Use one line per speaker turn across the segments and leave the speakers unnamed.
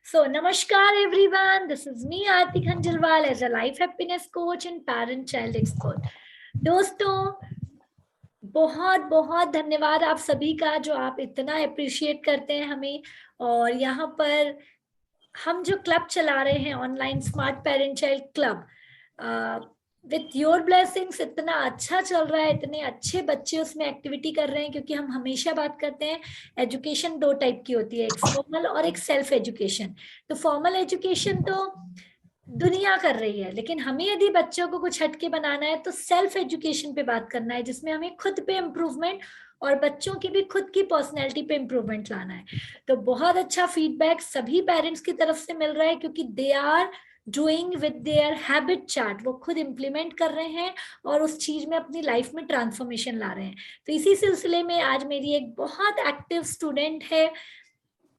So, Namaskar everyone. This is me, Aarti Khanjalwal, as a life happiness coach and parent-child expert. दोस्तों, बहुत बहुत धन्यवाद आप सभी का जो आप इतना अप्रिशिएट करते हैं हमें। और यहाँ पर हम जो क्लब चला रहे हैं, online smart parent child club, with your blessings इतना अच्छा चल रहा है, इतने अच्छे बच्चे उसमें एक्टिविटी कर रहे हैं। क्योंकि हम हमेशा बात करते हैं एजुकेशन दो टाइप की होती है, एक फॉर्मल और एक सेल्फ एजुकेशन। तो फॉर्मल एजुकेशन तो दुनिया कर रही है, लेकिन हमें यदि बच्चों को कुछ हटके बनाना है तो सेल्फ एजुकेशन पे बात करना है, जिसमें हमें खुद पे इम्प्रूवमेंट और बच्चों की भी खुद की पर्सनैलिटी पे इम्प्रूवमेंट लाना है। तो बहुत अच्छा फीडबैक सभी पेरेंट्स की तरफ से मिल रहा है, क्योंकि they are doing with their habit chart, वो खुद इम्प्लीमेंट कर रहे हैं और उस चीज में अपनी लाइफ में ट्रांसफॉर्मेशन ला रहे हैं। तो इसी सिलसिले में आज मेरी एक बहुत एक्टिव स्टूडेंट है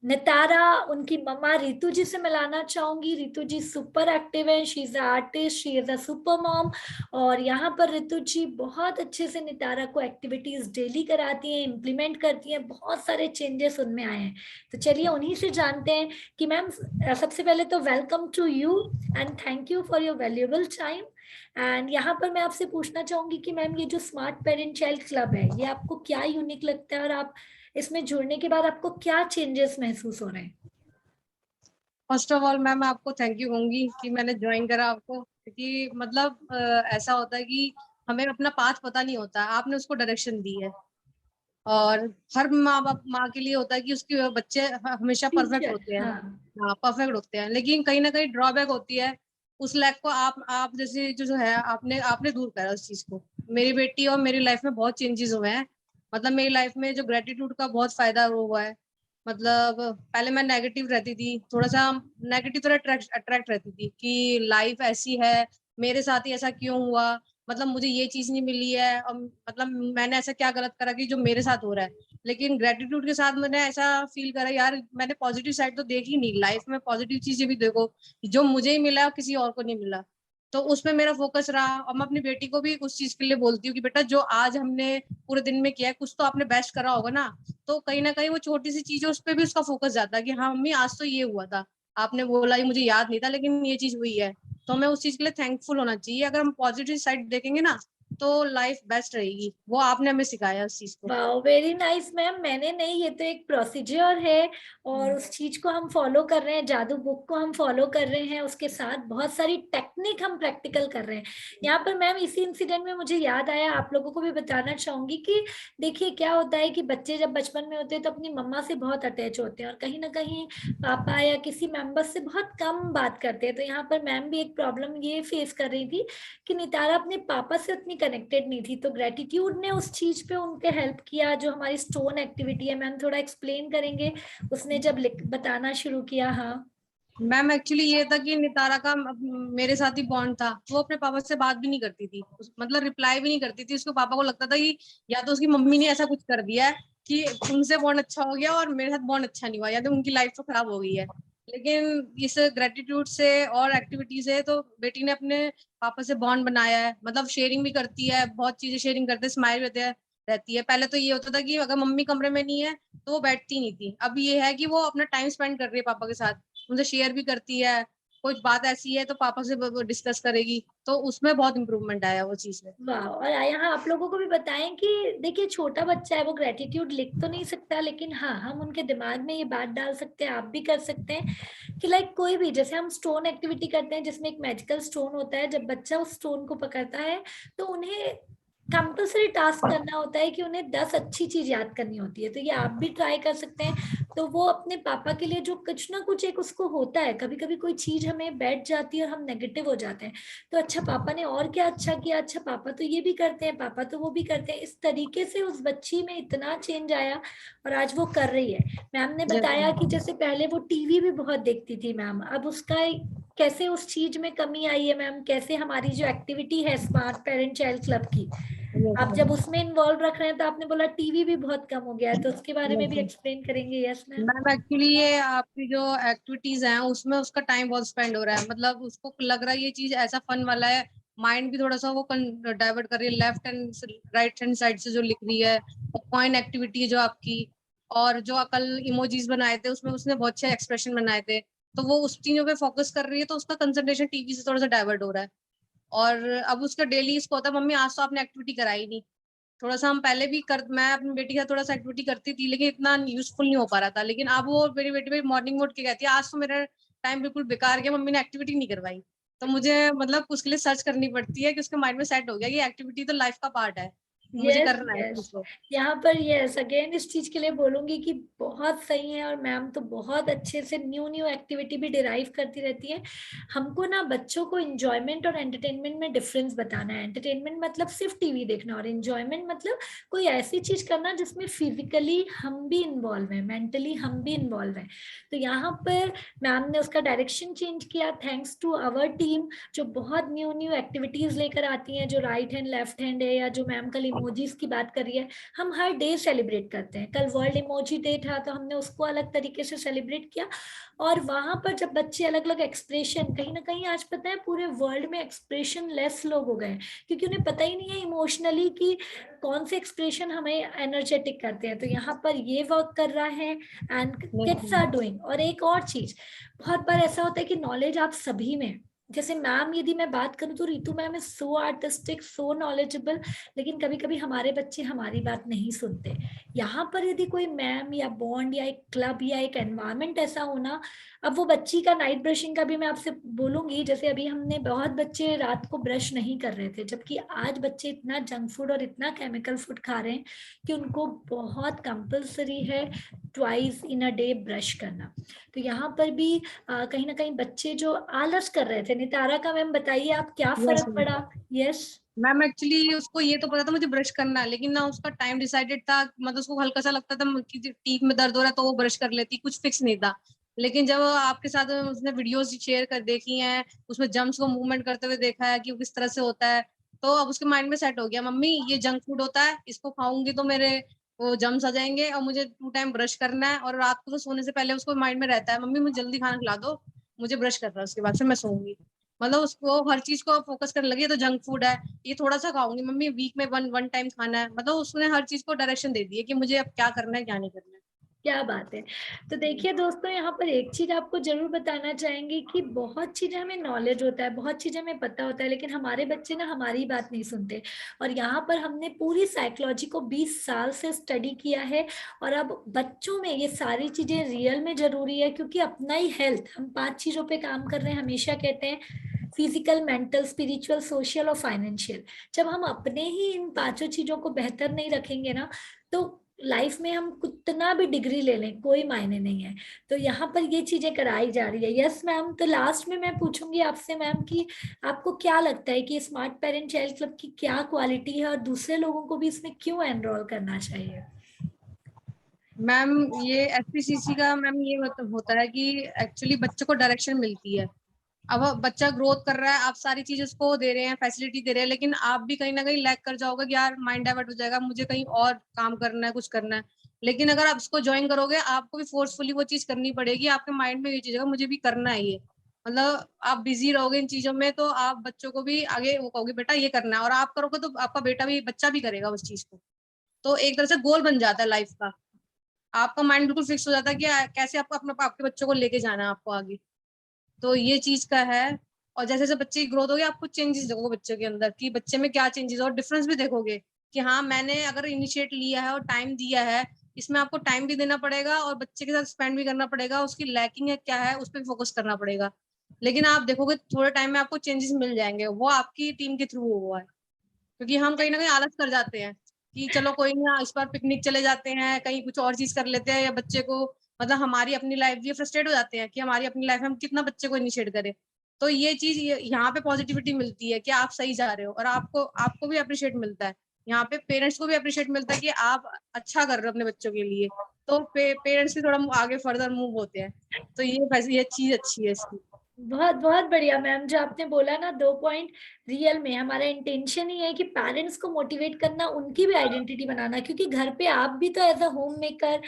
नितारा, उनकी मम्मा रितु जी से मिलाना चाहूंगी। रितु जी सुपर एक्टिव है, she is artist, she is a super mom. और यहाँ पर रितु जी बहुत अच्छे से नितारा को एक्टिविटीज डेली कराती हैं, इम्प्लीमेंट करती हैं, बहुत सारे चेंजेस उनमें आए हैं। तो चलिए उन्हीं से जानते हैं कि मैम, सबसे पहले तो welcome to you and thank you for your valuable time. And यहाँ पर मैं आपसे पूछना चाहूंगी कि मैम, ये जो स्मार्ट पेरेंट चाइल्ड क्लब है, ये आपको क्या यूनिक लगता है और आप इसमें जुड़ने के बाद आपको क्या चेंजेस महसूस हो रहे हैं?
फर्स्ट ऑफ ऑल मैम, मैं आपको थैंक यू कहूंगी कि मैंने ज्वाइन करा आपको, क्योंकि मतलब ऐसा होता है कि हमें अपना पाथ पता नहीं होता, आपने उसको डायरेक्शन दी है। और हर माँ बाप माँ के लिए होता है कि उसके बच्चे हमेशा परफेक्ट
फ्यूचर,
होते हैं।
हाँ।
हाँ, परफेक्ट होते हैं, लेकिन कहीं ना कहीं ड्रॉबैक होती है। उस लैक को आप जैसे जो जो है आपने आपने दूर करा उस चीज को। मेरी बेटी और मेरी लाइफ में बहुत चेंजेस हुए हैं। मतलब मेरी लाइफ में जो ग्रेटिट्यूड का बहुत फायदा हुआ है। मतलब पहले मैं नेगेटिव रहती थी, थोड़ा सा नेगेटिव तरह अट्रैक्ट रहती थी कि लाइफ ऐसी है, मेरे साथ ही ऐसा क्यों हुआ, मतलब मुझे ये चीज नहीं मिली है, और मतलब मैंने ऐसा क्या गलत करा कि जो मेरे साथ हो रहा है। लेकिन ग्रेटिट्यूड के साथ मैंने ऐसा फील करा, यार मैंने पॉजिटिव साइड तो देखी नहीं, लाइफ में पॉजिटिव चीजें भी देखो, जो मुझे ही मिला किसी और को नहीं मिला। तो उसमें मेरा फोकस रहा, और मैं अपनी बेटी को भी उस चीज के लिए बोलती हूँ कि बेटा, जो आज हमने पूरे दिन में किया है, कुछ तो आपने बेस्ट करा होगा ना। तो कहीं ना कहीं वो छोटी सी चीज है, उस पर भी उसका फोकस जाता है कि हाँ मम्मी, आज तो ये हुआ था, आपने बोला ये मुझे याद नहीं था, लेकिन ये चीज हुई है। तो हमें उस चीज के लिए थैंकफुल होना चाहिए। अगर हम पॉजिटिव साइड देखेंगे ना, तो लाइफ बेस्ट रहेगी। वो आपने हमें सिखाया उस चीज को।
Wow, very nice ma'am. मैंने नहीं, ये तो एक प्रोसीजर है और उस चीज को हम फॉलो कर रहे हैं, जादू बुक को हम फॉलो कर रहे हैं, उसके साथ बहुत सारी टेक्निक हम प्रैक्टिकल कर रहे हैं। यहाँ पर मैम इसी इंसिडेंट में मुझे याद आया, आप लोगों को भी बताना चाहूंगी कि देखिए क्या होता है कि बच्चे जब बचपन में होते हैं तो अपनी मम्मा से बहुत अटैच होते हैं और कहीं ना कहीं पापा या किसी मेंबर से बहुत कम बात करते हैं। तो यहाँ पर मैम भी एक प्रॉब्लम ये फेस कर रही थी कि नितारा अपने पापा से उतनी कनेक्टेड नहीं थी। तो ग्रेटिट्यूड ने उस चीज पे उनके हेल्प किया। जो हमारी स्टोन एक्टिविटी है, मैम थोड़ा एक्सप्लेन करेंगे, उसने जब बताना शुरू किया। हाँ
मैम एक्चुअली ये था कि नितारा का मेरे साथ ही बॉन्ड था। वो अपने पापा से बात भी नहीं करती थी, मतलब रिप्लाई भी नहीं करती थी। उसके पापा को लगता था कि या तो उसकी मम्मी ने ऐसा कुछ कर दिया है कि उनसे बॉन्ड अच्छा हो गया और मेरे साथ बॉन्ड अच्छा नहीं हुआ, या तो उनकी लाइफ तो खराब हो गई है। लेकिन इस ग्रेटिट्यूड से और एक्टिविटी से तो बेटी ने अपने पापा से बॉन्ड बनाया है। मतलब शेयरिंग भी करती है, बहुत चीजें शेयरिंग करते हैं, स्माइल रहती है। पहले तो ये होता था कि अगर मम्मी कमरे में नहीं है तो वो बैठती नहीं थी। अब ये है कि वो अपना टाइम स्पेंड कर रही है पापा के साथ, उनसे शेयर भी करती है। कुछ बात ऐसी है तो पापा से डिस्कस करेगी। तो उसमें बहुत इंप्रूवमेंट आया वो चीज में।
वाह। और यहाँ आप लोगों को भी बताएं कि देखिए छोटा बच्चा है, वो ग्रेटिट्यूड लिख तो नहीं सकता, लेकिन हाँ हम उनके दिमाग में ये बात डाल सकते हैं, आप भी कर सकते हैं कि लाइक कोई भी, जैसे हम स्टोन एक्टिविटी करते हैं जिसमें एक मैजिकल स्टोन होता है, जब बच्चा उस स्टोन को पकड़ता है तो उन्हें कंपल्सरी टास्क करना होता है कि उन्हें 10 अच्छी चीज याद करनी होती है। तो ये आप भी ट्राई कर सकते हैं। तो वो अपने पापा के लिए जो कुछ ना कुछ एक उसको होता है, कभी कभी कोई चीज हमें बैठ जाती है और हम नेगेटिव हो जाते हैं, तो अच्छा पापा ने और क्या अच्छा किया, अच्छा पापा तो ये भी करते हैं, पापा तो वो भी करते हैं। इस तरीके से उस बच्ची में इतना चेंज आया और आज वो कर रही है। मैम ने बताया कि जैसे पहले वो टीवी भी बहुत देखती थी मैम, अब उसका कैसे उस चीज में कमी आई है मैम, कैसे हमारी जो एक्टिविटी है स्मार्ट पेरेंट चाइल्ड क्लब की, आप जब उसमें इन्वॉल्व रख रहे हैं, तो आपने बोला टीवी भी बहुत कम हो गया है, तो उसके बारे में भी एक्सप्लेन करेंगे? Yes ma'am.
मैम एक्चुअली ये आपकी जो एक्टिविटीज हैं उसमें उसका टाइम बहुत स्पेंड हो रहा है। मतलब उसको लग रहा है ये चीज ऐसा फन वाला है, माइंड भी थोड़ा सा वो डाइवर्ट कर रही है left and right hand side से जो लिख रही है। और कॉइन एक्टिविटी है जो आपकी, और जो कल इमोजीज बनाए थे उसमें उसने बहुत अच्छे एक्सप्रेशन बनाए थे। तो वो उस चीजों पे फोकस कर रही है, तो उसका कंसंट्रेशन टीवी से थोड़ा सा डाइवर्ट हो रहा है। और अब उसका डेली इसको होता है, मम्मी आज तो आपने एक्टिविटी कराई नहीं। थोड़ा सा हम पहले भी मैं अपनी बेटी के साथ थोड़ा सा एक्टिविटी करती थी, लेकिन इतना यूजफुल नहीं हो पा रहा था। लेकिन अब वो मेरी बेटी भी मॉर्निंग में उठ के कहती है आज तो मेरा टाइम बिल्कुल बेकार गया, मम्मी ने एक्टिविटी नहीं करवाई। तो मुझे मतलब उसके लिए सर्च करनी पड़ती है कि उसके माइंड में सेट हो गया कि एक्टिविटी तो लाइफ का पार्ट है, मुझे
यस
करना है
यस,
उसको।
यहाँ पर यस अगेन इस चीज के लिए बोलूंगी कि बहुत सही है, और मैम तो बहुत अच्छे से न्यू न्यू एक्टिविटी भी डिराइव करती रहती है। हमको ना बच्चों को इंजॉयमेंट और एंटरटेनमेंट में डिफरेंस बताना है। एंटरटेनमेंट मतलब सिर्फ टीवी देखना, और इंजॉयमेंट मतलब कोई ऐसी चीज करना जिसमें फिजिकली हम भी इन्वॉल्व हैं, मेंटली हम भी इन्वॉल्व हैं। तो यहाँ पर मैम ने उसका डायरेक्शन चेंज किया, थैंक्स टू आवर टीम, जो बहुत न्यू न्यू एक्टिविटीज लेकर आती हैं, जो राइट हैंड लेफ्ट हैंड है, या जो मैम कल इमोजीज की बात करी है। हम हर डे सेलिब्रेट करते हैं, कल वर्ल्ड इमोजी डे था तो हमने उसको अलग तरीके से सेलिब्रेट किया। और वहां पर जब बच्चे अलग अलग एक्सप्रेशन, कहीं ना कहीं आज पता है पूरे वर्ल्ड में एक्सप्रेशन लेस लोग हो गए, क्योंकि उन्हें पता ही नहीं है इमोशनली कि कौन से एक्सप्रेशन हमें एनर्जेटिक करते हैं। तो यहाँ पर ये वर्क कर रहा है, एंड किड्स आर डूइंग। और एक और चीज, बहुत बार ऐसा होता है कि नॉलेज आप सभी में, जैसे मैम यदि मैं बात करूं तो Ritu ma'am is so artistic, so knowledgeable, लेकिन कभी कभी हमारे बच्चे हमारी बात नहीं सुनते। यहाँ पर यदि कोई मैम या बॉन्ड या एक क्लब या एक एनवायरमेंट ऐसा होना, अब वो बच्ची का नाइट ब्रशिंग का भी मैं आपसे बोलूंगी, जैसे अभी हमने बहुत बच्चे रात को ब्रश नहीं कर रहे थे, जबकि आज बच्चे इतना जंक फूड और इतना केमिकल फूड खा रहे हैं कि उनको बहुत कंपल्सरी है twice in a day brush करना। तो यहाँ पर भी कहीं ना कहीं बच्चे जो आलस कर रहे थे, नितारा का मैम बताइए आप क्या
यस
फर्क पड़ा? यस।
मैम, एक्चुअली उसको ये तो पता था मुझे ब्रश करना है, लेकिन ना उसका टाइम डिसाइडेड था। मतलब उसको हल्का सा लगता था कि टीथ में दर्द हो रहा है तो वो ब्रश कर लेती, कुछ फिक्स नहीं था। लेकिन जब आपके साथ उसने वीडियोस शेयर कर देखी हैं, उसमें जम्स को मूवमेंट करते हुए देखा है कि वो किस तरह से होता है, तो अब उसके माइंड में सेट हो गया मम्मी ये जंक फूड होता है, इसको खाऊंगी तो मेरे वो जम्स आ जाएंगे, और मुझे 2 टाइम ब्रश करना है। और रात को तो सोने से पहले उसको माइंड में रहता है मम्मी मुझे जल्दी खाना खिला दो, मुझे ब्रश करना है, उसके बाद फिर मैं सोऊंगी। मतलब उसको हर चीज को फोकस करने लगी, ये तो जंक फूड है, ये थोड़ा सा खाऊंगी मम्मी, वीक में वन वन टाइम खाना है। मतलब उसने हर चीज को डायरेक्शन दे दी है कि मुझे अब क्या करना है क्या नहीं करना है।
क्या बात है। तो देखिए दोस्तों, यहाँ पर एक चीज आपको जरूर बताना चाहेंगे कि बहुत चीजें हमें नॉलेज होता है, बहुत चीजें हमें पता होता है, लेकिन हमारे बच्चे ना हमारी बात नहीं सुनते। और यहाँ पर हमने पूरी साइकोलॉजी को 20 साल से स्टडी किया है, और अब बच्चों में ये सारी चीजें रियल में जरूरी है, क्योंकि अपना ही हेल्थ, हम 5 चीजों पे काम कर रहे हैं, हमेशा कहते हैं फिजिकल, मेंटल, स्पिरिचुअल, सोशल और फाइनेंशियल। जब हम अपने ही इन 5 चीजों को बेहतर नहीं रखेंगे ना, तो लाइफ में हम कितना भी डिग्री ले लें कोई मायने नहीं है। तो यहाँ पर ये चीजें कराई जा रही है। यस मैम, तो लास्ट में मैं पूछूंगी आपसे मैम कि आपको क्या लगता है कि स्मार्ट पेरेंट चाइल्ड क्लब की क्या क्वालिटी है, और दूसरे लोगों को भी इसमें क्यों एनरोल करना चाहिए?
मैम ये एसपीसीसी का मैम ये होता है कि एक्चुअली बच्चों को डायरेक्शन मिलती है। अब बच्चा ग्रोथ कर रहा है, आप सारी चीज उसको दे रहे हैं, फैसिलिटी दे रहे हैं, लेकिन आप भी कहीं ना कहीं लैग कर जाओगे कि यार माइंड डाइवर्ट हो जाएगा, मुझे कहीं और काम करना है, कुछ करना है। लेकिन अगर आप इसको ज्वाइन करोगे, आपको भी फोर्सफुली वो चीज करनी पड़ेगी, आपके माइंड में ये चीज है मुझे भी करना है ये। मतलब आप बिजी रहोगे इन चीजों में, तो आप बच्चों को भी आगे वो कहोगे बेटा ये करना है, और आप करोगे तो आपका बेटा भी बच्चा भी करेगा उस चीज को। तो एक तरह से गोल बन जाता है लाइफ का, आपका माइंड बिल्कुल फिक्स हो जाता है कि कैसे आपको अपने आपके बच्चों को लेके जाना है आपको आगे। तो ये चीज का है। और जैसे जैसे बच्चे की ग्रोथ होगी, आप कुछ चेंजेस देखोगे बच्चे के अंदर कि बच्चे में क्या चेंजेस, और डिफरेंस भी देखोगे कि हाँ मैंने अगर इनिशिएट लिया है और टाइम दिया है, इसमें आपको टाइम भी देना पड़ेगा और बच्चे के साथ स्पेंड भी करना पड़ेगा, उसकी लैकिंग है क्या है उस पर फोकस करना पड़ेगा। लेकिन आप देखोगे थोड़े टाइम में आपको चेंजेस मिल जाएंगे, वो आपकी टीम के थ्रू हुआ है। क्योंकि हम कहीं ना कहीं आलस कर जाते हैं कि चलो कोई ना इस बार पिकनिक चले जाते हैं, कहीं कुछ और चीज कर लेते हैं, या बच्चे को मतलब हमारी अपनी लाइफ भी फ्रस्ट्रेट हो जाते हैं कि हमारी अपनी लाइफ में हम कितना बच्चे को इनिशिएट करें। तो ये चीज यहाँ पे पॉजिटिविटी मिलती है कि आप सही जा रहे हो, और आपको आपको भी अप्रिशिएट मिलता है। यहाँ पे पेरेंट्स को भी अप्रिशिएट मिलता है कि आप अच्छा कर रहे हो अपने बच्चों के लिए। तो पेरेंट्स भी थोड़ा आगे फर्दर मूव होते हैं। तो ये चीज अच्छी है इसकी।
बहुत बहुत बढ़िया मैम, जो आपने बोला ना 2 पॉइंट, रियल में हमारा इंटेंशन ही है कि पेरेंट्स को मोटिवेट करना, उनकी भी आइडेंटिटी बनाना, क्योंकि घर पे आप भी तो as a homemaker,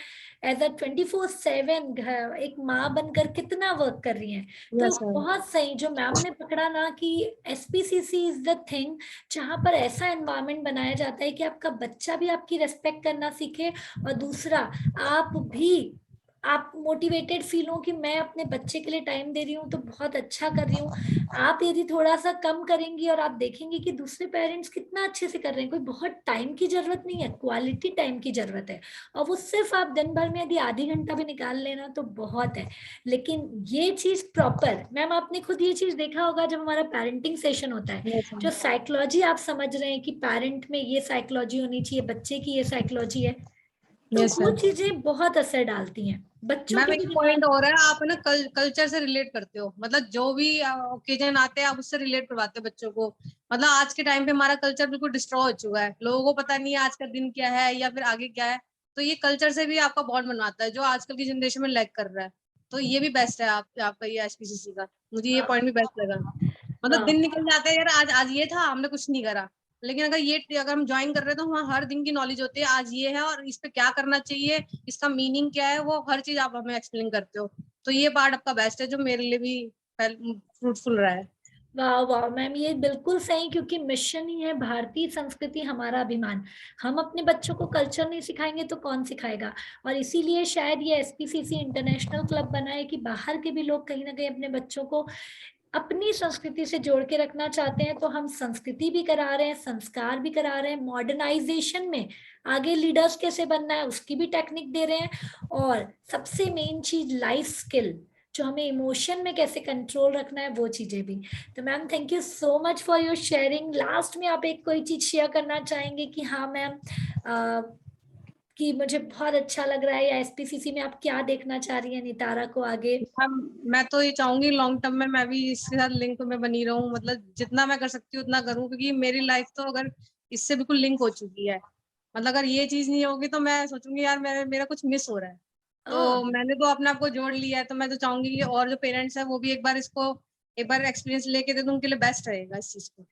as a 24/7 घर एक माँ बनकर कितना वर्क कर रही हैं। तो
यस सर।
बहुत सही जो मैम ने पकड़ा ना कि एसपीसीसी इज द थिंग, जहाँ पर ऐसा एनवायरनमेंट बनाया जाता है कि आपका बच्चा भी आपकी रेस्पेक्ट करना सीखे, और दूसरा आप भी आप मोटिवेटेड फील हो कि मैं अपने बच्चे के लिए टाइम दे रही हूँ तो बहुत अच्छा कर रही हूँ। आप यदि थोड़ा सा कम करेंगी और आप देखेंगे कि दूसरे पेरेंट्स कितना अच्छे से कर रहे हैं, कोई बहुत टाइम की जरूरत नहीं है, क्वालिटी टाइम की जरूरत है, और वो सिर्फ आप दिन भर में यदि आधी घंटा भी निकाल लेना तो बहुत है। लेकिन ये चीज प्रॉपर, मैम आपने खुद ये चीज देखा होगा जब हमारा पेरेंटिंग सेशन होता है,
Yes,
जो साइकोलॉजी आप समझ रहे हैं कि पेरेंट में ये साइकोलॉजी होनी चाहिए, बच्चे की ये साइकोलॉजी है, तो
yes,
वो
sir.
चीजें बहुत असर डालती हैं बच्चों
मैम
के
एक
भी
पॉइंट
दिमाग।
और है, आप ना कल्चर से रिलेट करते हो, मतलब जो भी ओकेजन आते हैं आप उससे रिलेट करवाते हो बच्चों को। मतलब आज के टाइम पे हमारा कल्चर बिल्कुल डिस्ट्रॉय हो चुका है, लोगों को पता नहीं है आज का दिन क्या है या फिर आगे क्या है। तो ये कल्चर से भी आपका बॉन्ड बनवाता है जो आजकल की जनरेशन में लैग कर रहा है। तो ये भी बेस्ट है आपका ये एचपीसीसी का, मुझे ये पॉइंट भी बेस्ट लगा। मतलब
वाह,
दिन निकल जाते हैं यार, आज आज ये था हमने कुछ नहीं करा, लेकिन अगर हम ज्वाइन कर रहे हैं तो वहाँ हर दिन की नॉलेज होती है, आज ये है और इस पे क्या करना चाहिए, इसका मीनिंग क्या है, वो हर चीज आप हमें एक्सप्लेन करते हो। तो ये पार्ट आपका बेस्ट है जो मेरे लिए भी फ्रूटफुल रहा है।
वाह, वाह मैम, ये बिल्कुल सही, क्योंकि मिशन ही है भारतीय संस्कृति हमारा अभिमान। हम अपने बच्चों को कल्चर नहीं सिखाएंगे तो कौन सिखाएगा। और इसीलिए शायद ये एसपीसीसी इंटरनेशनल क्लब बना है कि बाहर के भी लोग कहीं ना कहीं अपने बच्चों को अपनी संस्कृति से जोड़ के रखना चाहते हैं। तो हम संस्कृति भी करा रहे हैं, संस्कार भी करा रहे हैं, मॉडर्नाइजेशन में आगे लीडर्स कैसे बनना है उसकी भी टेक्निक दे रहे हैं, और सबसे मेन चीज लाइफ स्किल, जो हमें इमोशन में कैसे कंट्रोल रखना है वो चीजें भी। तो ma'am thank you so much for your sharing. Last में आप एक कोई चीज शेयर करना चाहेंगे कि हाँ मैम, कि मुझे बहुत अच्छा लग रहा है, या एसपीसीसी में आप क्या देखना चाह रही हैं नितारा को आगे?
हम मैं तो ये चाहूंगी लॉन्ग टर्म में मैं भी इसके साथ लिंक में बनी रहूं, मतलब जितना मैं कर सकती हूँ उतना करूँ, क्योंकि मेरी लाइफ तो अगर इससे बिल्कुल लिंक हो चुकी है। मतलब अगर ये चीज नहीं होगी तो मैं सोचूंगी यार मेरा कुछ मिस हो रहा है।
ओह,
तो मैंने तो अपने आप को जोड़ लिया है, तो मैं तो चाहूंगी कि और जो पेरेंट्स है वो भी एक बार एक्सपीरियंस लेके दे तो उनके लिए बेस्ट रहेगा इस चीज को।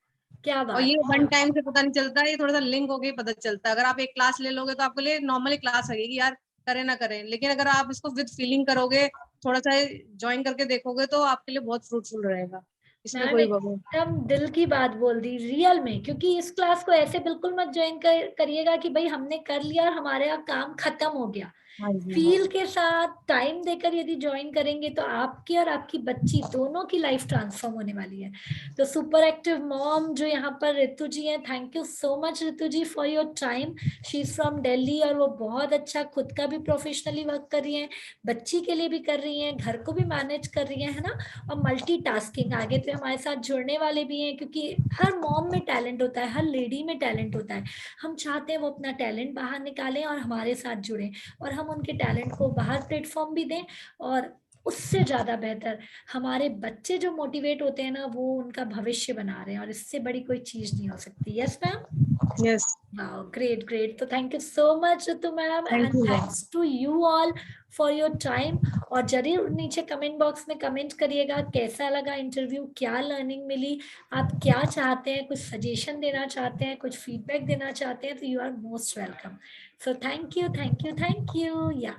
क्या
और ये
बात है।
वन टाइम से पता नहीं चलता है, ये थोड़ा सा लिंक हो गई पता चलता है। अगर आप एक क्लास ले लोगे तो आपके लिए नॉर्मली क्लास लगेगी यार, करें ना करें, लेकिन अगर आप इसको विद फीलिंग करोगे, थोड़ा सा ज्वाइन करके देखोगे तो आपके लिए बहुत फ्रूटफुल रहेगा, इसमें
मैम
कोई वो।
एकदम दिल की बात बोल दी रियल में, क्योंकि इस क्लास को ऐसे बिल्कुल मत ज्वाइन करिएगा कि भाई हमने कर लिया और हमारे यहाँ काम खत्म हो गया।
हाँ जी, हाँ
फील
जी।
के साथ टाइम देकर यदि ज्वाइन करेंगे तो आपकी और आपकी बच्ची दोनों की लाइफ ट्रांसफॉर्म होने वाली है। तो सुपर एक्टिव मॉम जो यहाँ पर ऋतु जी हैं, thank you so much Ritu ji for your time. She is from Delhi और वो बहुत अच्छा खुद का भी प्रोफेशनली वर्क कर रही हैं, बच्ची के लिए भी कर रही हैं, घर को भी मैनेज कर रही हैं, है ना। और मल्टीटास्किंग, आगे तो हमारे साथ जुड़ने वाले भी हैं, क्योंकि हर मॉम में टैलेंट होता है, हर लेडी में टैलेंट होता है। हम चाहते हैं वो अपना टैलेंट बाहर निकालें और हमारे साथ जुड़ें, और हम उनके टैलेंट को बाहर प्लेटफॉर्म भी दें। और उससे ज्यादा बेहतर, हमारे बच्चे जो मोटिवेट होते हैं ना, वो उनका भविष्य बना रहे हैं, और इससे बड़ी कोई चीज नहीं हो सकती। Yes ma'am.
Yes.
Wow, great, great. So thank you so much, Ritu ma'am,
thank
and
you ma'am.
thanks to you all for your time. और जरूर नीचे कमेंट बॉक्स में कमेंट करिएगा कैसा लगा इंटरव्यू, क्या लर्निंग मिली, आप क्या चाहते हैं, कुछ सजेशन देना चाहते हैं, कुछ फीडबैक देना चाहते हैं, तो you are most welcome. So thank you, thank you, thank you. या